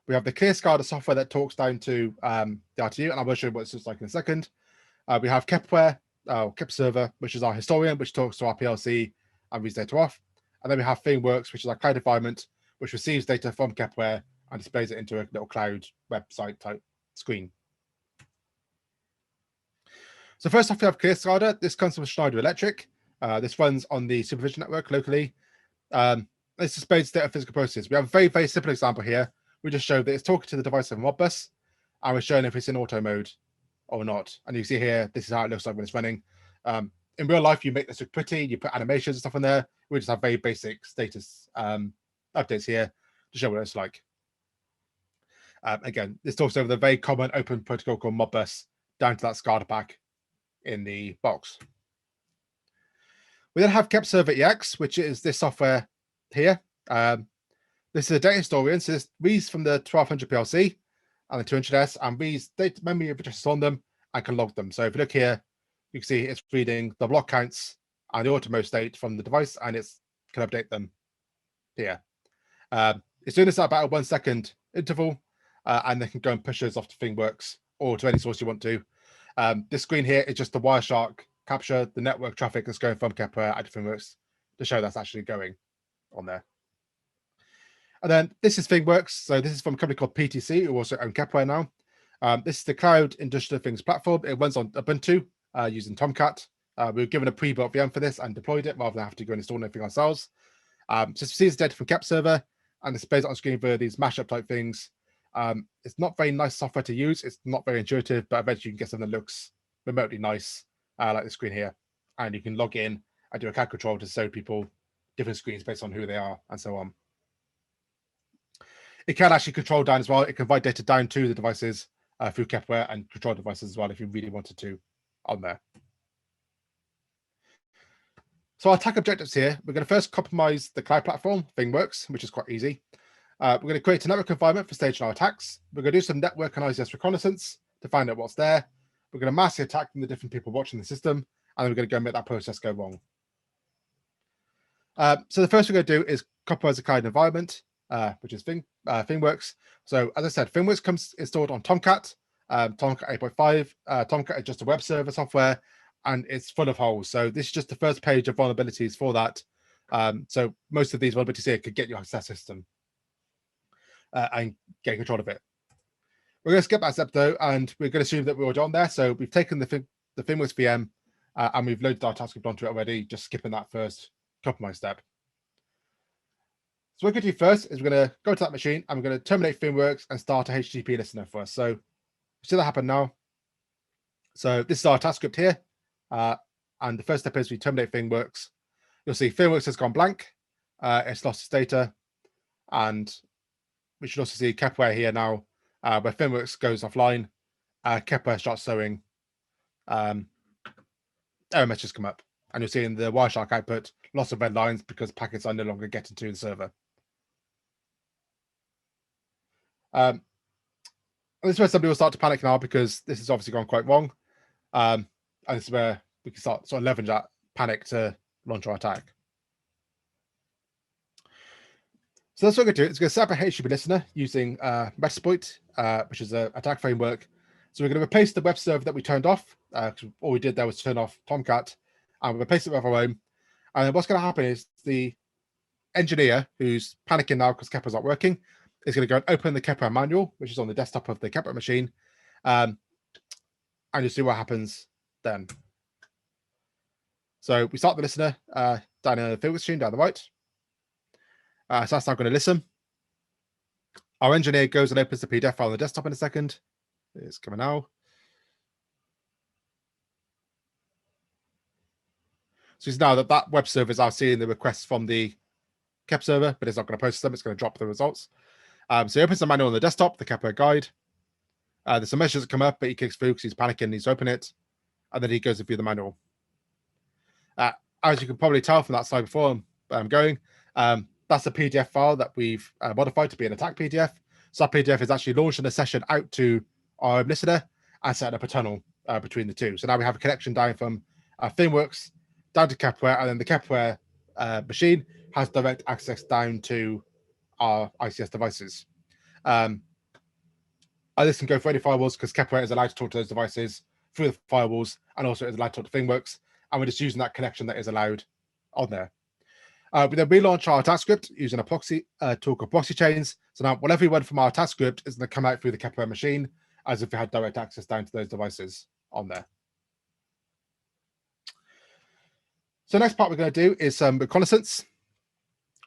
We have the ClearSCADA software that talks down to the RTU, and I will show you what this looks like in a second. We have Kepware, KepserverEX, which is our historian, which talks to our PLC and reads data off. And then we have Thingworx, which is our cloud environment, which receives data from Kepware and displays it into a little cloud website type screen. So first off, we have ClearSCADA. This comes from Schneider Electric. This runs on the supervision network locally. This displays data physical processes. We have a very, very simple example here. We just show that it's talking to the device on Modbus, and we're showing if it's in auto mode or not. And you see here, this is how it looks like when it's running. In real life, you make this look pretty, you put animations and stuff in there. We just have very basic status updates here to show what it's like. Again, this talks over the very common open protocol called Modbus down to that SCADA pack in the box. We then have KepserverEX, which is this software here. This is a data historian, so this reads from the 1200 PLC and the 200S and reads data memory addresses on them and can log them. So if you look here, you can see it's reading the block counts and the auto mode state from the device, and it can update them here. It's doing this at about a 1 second interval, and they can go and push those off to Thingworx or to any source you want to. This screen here is just the Wireshark capture, the network traffic that's going from Kepware out to Thingworx to show that's actually going on there. And then this is Thingworx. So this is from a company called PTC, who also own Kepware now. This is the Cloud Industrial Things platform. It runs on Ubuntu using Tomcat, We were given a pre-built VM for this and deployed it rather than have to go and install anything ourselves. So it sees data from KepServer and displays it on screen for these mashup type things. It's not very nice software to use. It's not very intuitive, but eventually you can get something that looks remotely nice, like the screen here. And you can log in and do a CAD control to show people different screens based on who they are and so on. It can actually control down as well. It can provide data down to the devices through Kepware and control devices as well if you really wanted to on there. So our attack objectives here, we're going to first compromise the cloud platform, Thingworx, which is quite easy. We're going to create a network environment for staging our attacks. We're going to do some network and ICS reconnaissance to find out what's there. We're going to mask the attack from the different people watching the system, and then we're going to go and make that process go wrong. So the first thing we're going to do is compromise the cloud environment, which is Thingworx. So as I said, Thingworx comes installed on Tomcat, Tomcat 8.5. Tomcat is just a web server software, and it's full of holes. So this is just the first page of vulnerabilities for that. So most of these vulnerabilities here could get you access system and get control of it. We're going to skip that step though, and we're going to assume that we're already on there. So we've taken the Thingworx VM and we've loaded our task script onto it already, just skipping that first compromise step. So what we're going to do first is we're going to go to that machine and we're going to terminate Thingworx and start a HTTP listener for us. So see that happen now. So this is our task script here. And the first step is we terminate Thingworx. You'll see Thingworx has gone blank. It's lost its data. And we should also see Kepware here now, where Thingworx goes offline. Kepware starts showing error messages come up. And you'll see in the Wireshark output, lots of red lines because packets are no longer getting to the server. This is where some people start to panic now because this has obviously gone quite wrong. And this is where we can start sort of leverage that panic to launch our attack. So that's what we're going to do. It's going to set up a HTTP listener using Metasploit, which is an attack framework. So we're going to replace the web server that we turned off. All we did there was turn off Tomcat, and we'll replace it with our own. And then what's going to happen is the engineer who's panicking now because Kepware's not working is going to go and open the Kepware manual, which is on the desktop of the Kepware machine. And you'll see what happens then. So we start the listener down in the Thingworx stream down the right. So that's now going to listen. Our engineer goes and opens the PDF file on the desktop in a second. It's coming now. So it's now that web server is now seeing the requests from the Kep server, but it's not going to process them. It's going to drop the results. So he opens the manual on the desktop, the Kepware guide. There's some messages that come up, but he kicks through because he's panicking. He needs to open it, and then he goes and view the manual. As you can probably tell from that slide before I'm going, that's a PDF file that we've modified to be an attack PDF. So that PDF is actually launched in a session out to our listener and set up a tunnel between the two. So now we have a connection down from Thingworx down to Kepware, and then the Kepware machine has direct access down to our ICS devices. This can go for any firewalls because Kepware is allowed to talk to those devices through the firewalls, and also is allowed to talk to Thingworx, and we're just using that connection that is allowed on there. We then relaunch our attack script using a proxy tool called proxy chains. So now whatever we run from our attack script is going to come out through the Kepware machine as if we had direct access down to those devices on there. So next part we're going to do is some reconnaissance.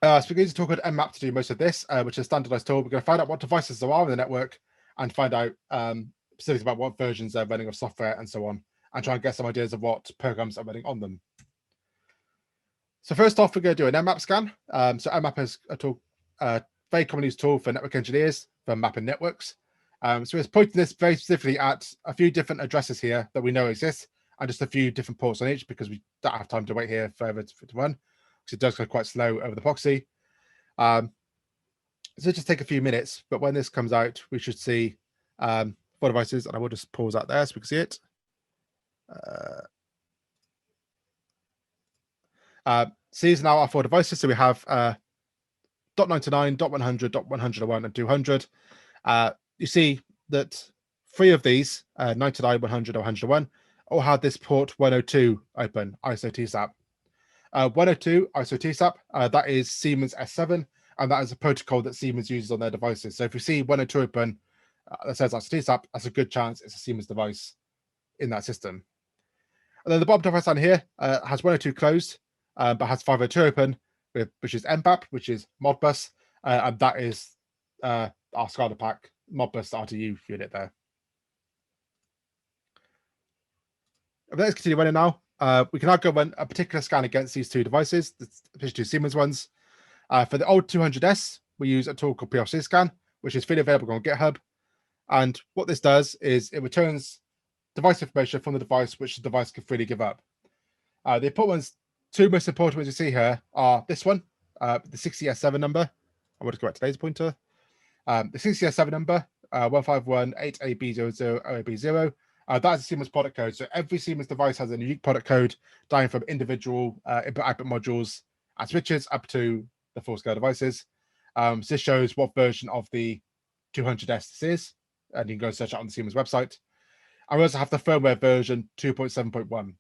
So we're going to talk about Nmap to do most of this, which is a standardized tool. We're going to find out what devices there are in the network and find out specifics about what versions they're running of software and so on, and try and get some ideas of what programs are running on them. So first off, we're going to do an Nmap scan. So Nmap is a tool, very commonly used tool for network engineers for mapping networks. So it's pointing this very specifically at a few different addresses here that we know exist, and just a few different ports on each because we don't have time to wait here forever to run, because it does go quite slow over the proxy. So just take a few minutes, but when this comes out, we should see 4 devices, and I will just pause that there so we can see it. So these are now our 4 devices. So we have .99, .100, .101, and 200. You see that 3 of these, 99, 100, or 101, all have this port 102 open, ISO TSAP. 102 ISO TSAP, that is Siemens S7, and that is a protocol that Siemens uses on their devices. So if you see 102 open that says ISO TSAP, that's a good chance it's a Siemens device in that system. And then the bottom device down here has 102 closed, but has 502 open, which is MBAP, which is Modbus, and that is our SCADA pack Modbus RTU unit there. Let's continue running now. We can now go run a particular scan against these two devices, the two Siemens ones. For the old 200S, we use a tool called PLCScan, which is freely available on GitHub. And what this does is it returns device information from the device which the device can freely give up. The important ones, two most important ones you see here are this one, the 60S7 number. I want to go back to today's pointer. The 60S7 number, 151-8AB00-0AB0. That is a Siemens product code. So every Siemens device has a unique product code, down from individual input-output modules and switches up to the full-scale devices. So this shows what version of the 200S this is, and you can go search it on the Siemens website. And we also have the firmware version 2.7.1.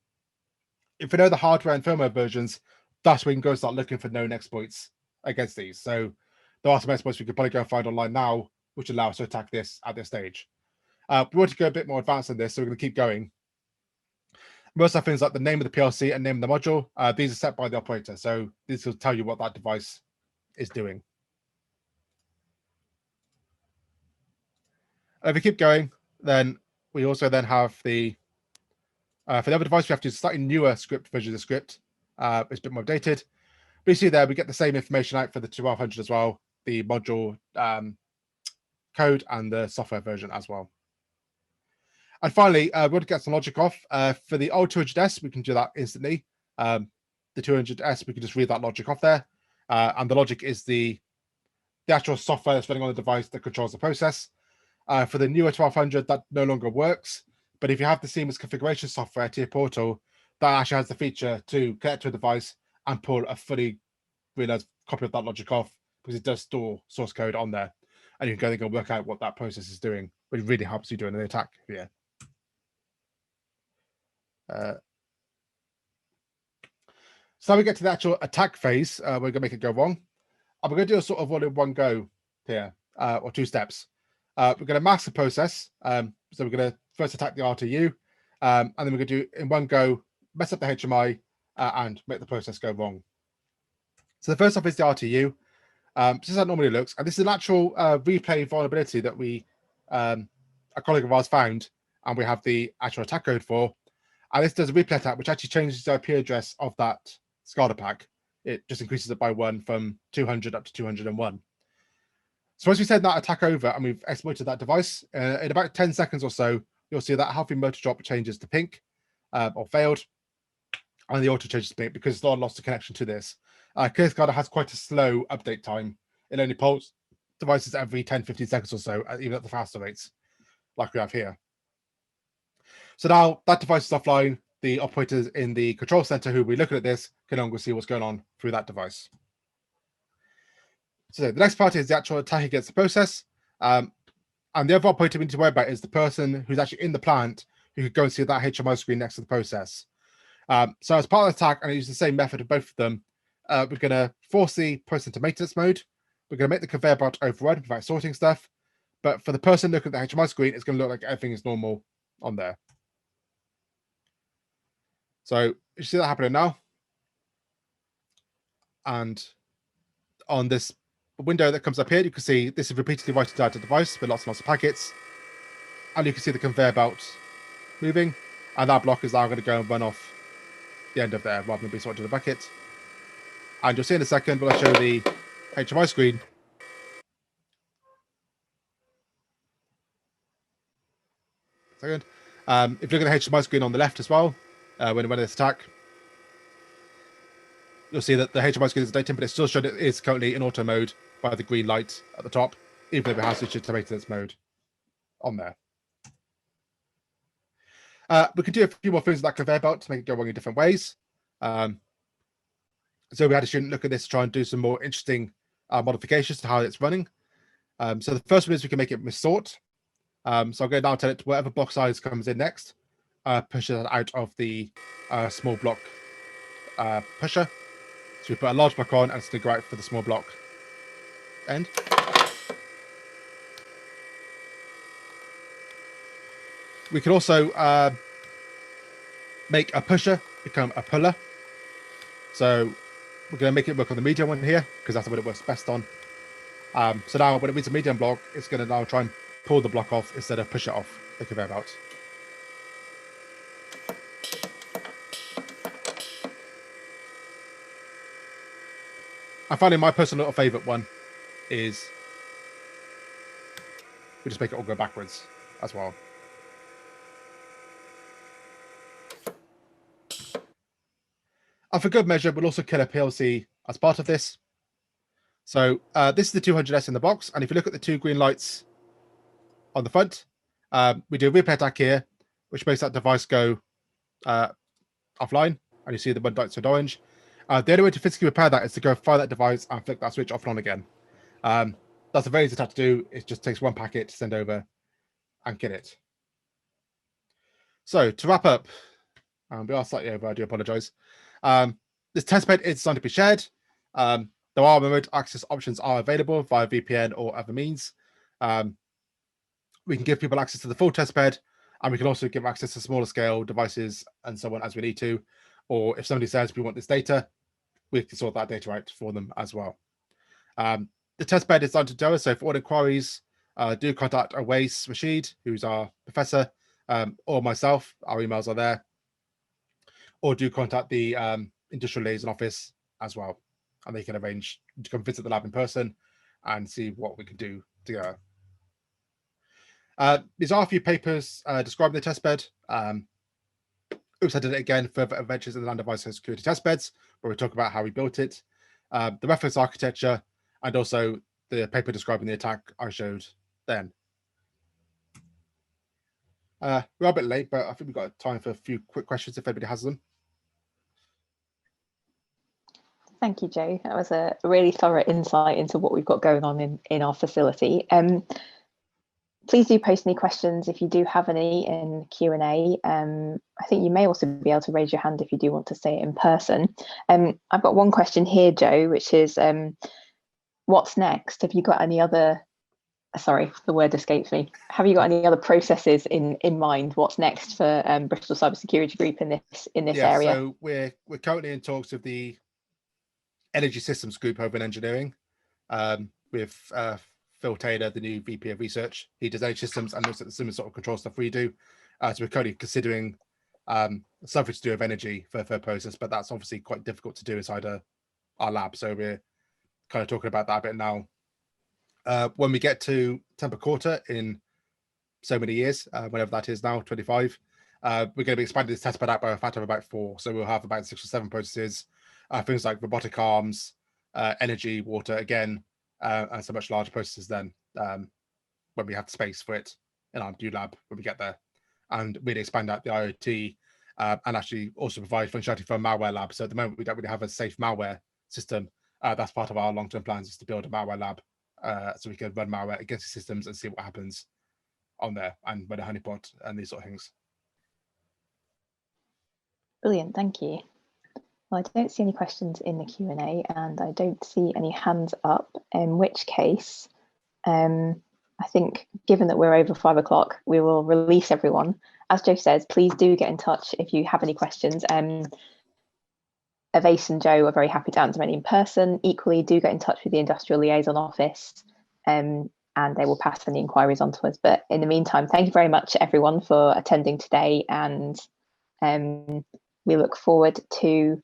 If you know the hardware and firmware versions, that's where you can go start looking for known exploits against these. So there are some exploits we could probably go and find online now, which allow us to attack this at this stage. We want to go a bit more advanced than this, so we're going to keep going. Most of things like the name of the PLC and name of the module, these are set by the operator. So this will tell you what that device is doing. If we keep going, then we also then have the for the other device, we have to use a slightly newer script version of the script. It's a bit more updated. But you see there, we get the same information out for the 1200 as well, the module code and the software version as well. And finally, we want to get some logic off. For the old 200S, we can do that instantly. The 200S, we can just read that logic off there. And the logic is the actual software that's running on the device that controls the process. For the newer 1200, that no longer works. But if you have the Siemens configuration software to your portal, that actually has the feature to connect to a device and pull a fully realized copy of that logic off, because it does store source code on there. And you can go and work out what that process is doing, which really helps you during the attack. Yeah. So now we get to the actual attack phase. We're going to make it go wrong. And we're going to do a sort of all in one go here, or two steps. We're going to mask the process. So we're going to first attack the RTU, and then we're going to do in one go, mess up the HMI, and make the process go wrong. So the first off is the RTU. This is how it normally looks. And this is an actual replay vulnerability that a colleague of ours found, and we have the actual attack code for. And this does a replay attack, which actually changes the IP address of that SCADA pack. It just increases it by 1 from 200 up to 201. So once we send that attack over and we've exploited that device, in about 10 seconds or so, you'll see that healthy motor drop changes to pink, or failed, and the auto changes to pink because it's not lost a connection to this. ClearSCADA has quite a slow update time. It only pulls devices every 10-15 seconds or so, even at the faster rates, like we have here. So now that device is offline. The operators in the control center who will be looking at this can no longer see what's going on through that device. So the next part is the actual attack against the process. And the other operator we need to worry about is the person who's actually in the plant who could go and see that HMI screen next to the process. So as part of the attack, and I use the same method of both of them, we're going to force the person to maintenance mode. We're going to make the conveyor belt overrun without sorting stuff. But for the person looking at the HMI screen, it's going to look like everything is normal on there. So you see that happening now. And on this window that comes up here, you can see this is repeatedly writing down to the device with lots and lots of packets. And you can see the conveyor belt moving. And that block is now going to go and run off the end of there rather than be sorted to the bucket. And you'll see in a second when I show the HMI screen. Second. If you look at the HMI screen on the left as well, when this attack, you'll see that the HMI screen is updating, but it's still showing it is currently in auto mode by the green light at the top, even if it has switched to maintenance mode on there. We can do a few more things with that conveyor belt to make it go wrong in different ways. So we had a student look at this to try and do some more interesting modifications to how it's running. So the first one is we can make it missort. So I'm going to now tell it whatever block size comes in next, push it out of the small block pusher. So we put a large block on and it's going to go out for the small block end. We can also make a pusher become a puller. So we're going to make it work on the medium one here because that's what it works best on. So now when it reads a medium block, it's going to now try and pull the block off instead of push it off, the conveyor belt. And finally, my personal little favorite one is we just make it all go backwards as well. And for good measure, we'll also kill a PLC as part of this. So this is the 200S in the box. And if you look at the two green lights on the front, we do a repair tag here, which makes that device go offline. And you see the one light's orange. The only way to physically repair that is to go find that device and flick that switch off and on again. That's a very easy task to do. It just takes one packet to send over and get it. So to wrap up, we are slightly over, I do apologize. This testbed is designed to be shared. There are remote access options are available via VPN or other means. We can give people access to the full testbed, and we can also give access to smaller scale devices and so on as we need to. Or if somebody says we want this data, we can sort that data out for them as well. The testbed is designed to DOA, so for all inquiries, do contact Awais Rashid, who's our professor, or myself. Our emails are there. Or do contact the Industrial Liaison Office as well. And they can arrange to come visit the lab in person and see what we can do together. These are a few papers describing the testbed. Oops, I did it again. Further adventures in the land of ISO security testbeds, where we talk about how we built it, the reference architecture, and also the paper describing the attack I showed then. We're a bit late, but I think we've got time for a few quick questions if anybody has them. Thank you, Joe. That was a really thorough insight into what we've got going on in our facility. Please do post any questions if you do have any in Q&A. I think you may also be able to raise your hand if you do want to say it in person. I've got one question here, Joe, which is, what's next? Have you got any other, sorry, the word escapes me. Have you got any other processes in mind? What's next for Bristol Cyber Security Group in this area? So we're currently in talks with the Energy Systems Group over in engineering with Phil Taylor, the new VP of Research. He does energy systems and looks at the similar sort of control stuff we do. So we're currently considering something to do with energy for a process, but that's obviously quite difficult to do inside our lab. So we're kind of talking about that a bit now. When we get to temper quarter in so many years, whenever that is now, 25, we're going to be expanding this testbed out by a factor of about 4. So we'll have about 6 or 7 processes, things like robotic arms, energy, water, again, and so much larger processes then when we have the space for it in our new lab when we get there, and really expand out the IoT and actually also provide functionality for a malware lab. So at the moment, we don't really have a safe malware system. That's part of our long-term plans, is to build a malware lab so we can run malware against the systems and see what happens on there and run a honeypot and these sort of things. Brilliant, thank you. Well, I don't see any questions in the Q&A and I don't see any hands up, in which case, I think given that we're over 5 o'clock, we will release everyone. As Joe says, please do get in touch if you have any questions. Awais and Joe are very happy to answer any in person. Equally, do get in touch with the Industrial Liaison Office and they will pass any inquiries on to us. But in the meantime, thank you very much, everyone, for attending today. And we look forward to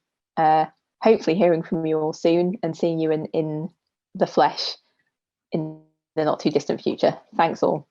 hopefully hearing from you all soon and seeing you in the flesh in the not too distant future. Thanks all.